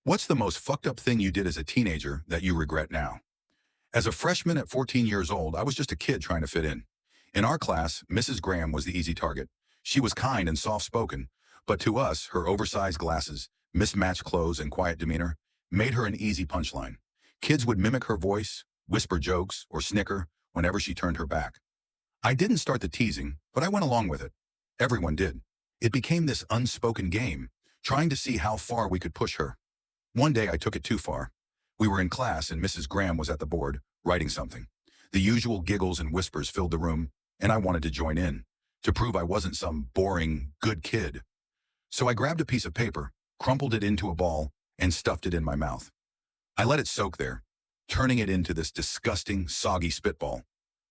What's the most fucked up thing you did as a teenager that you regret now? As a freshman at 14 years old, I was just a kid trying to fit in. In our class, Mrs. Graham was the easy target. She was kind and soft-spoken, but to us, her oversized glasses, mismatched clothes, and quiet demeanor made her an easy punchline. Kids would mimic her voice, whisper jokes, or snicker whenever she turned her back. I didn't start the teasing, but I went along with it. Everyone did. It became this unspoken game, trying to see how far we could push her. One day I took it too far. We were in class and Mrs. Graham was at the board, writing something. The usual giggles and whispers filled the room, and I wanted to join in, to prove I wasn't some boring, good kid. So I grabbed a piece of paper, crumpled it into a ball, and stuffed it in my mouth. I let it soak there, turning it into this disgusting, soggy spitball.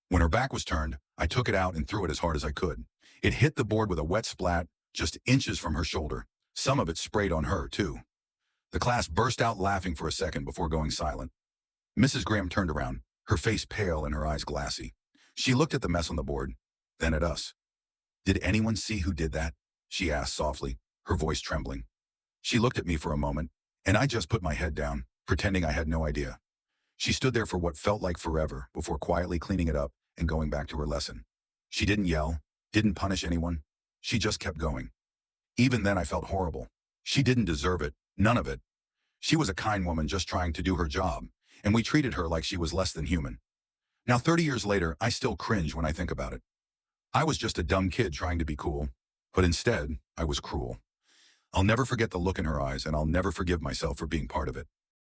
When her back was turned, I took it out and threw it as hard as I could. It hit the board with a wet splat, just inches from her shoulder. Some of it sprayed on her, too. The class burst out laughing for a second before going silent. Mrs. Graham turned around, her face pale and her eyes glassy. She looked at the mess on the board, then at us. "Did anyone see who did that?" she asked softly, her voice trembling. She looked at me for a moment, and I just put my head down, pretending I had no idea. She stood there for what felt like forever before quietly cleaning it up and going back to her lesson. She didn't yell, didn't punish anyone. She just kept going. Even then I felt horrible. She didn't deserve it, none of it. She was a kind woman just trying to do her job, and we treated her like she was less than human. Now 30 years later, I still cringe when I think about it. I was just a dumb kid trying to be cool, but instead, I was cruel. I'll never forget the look in her eyes, and I'll never forgive myself for being part of it.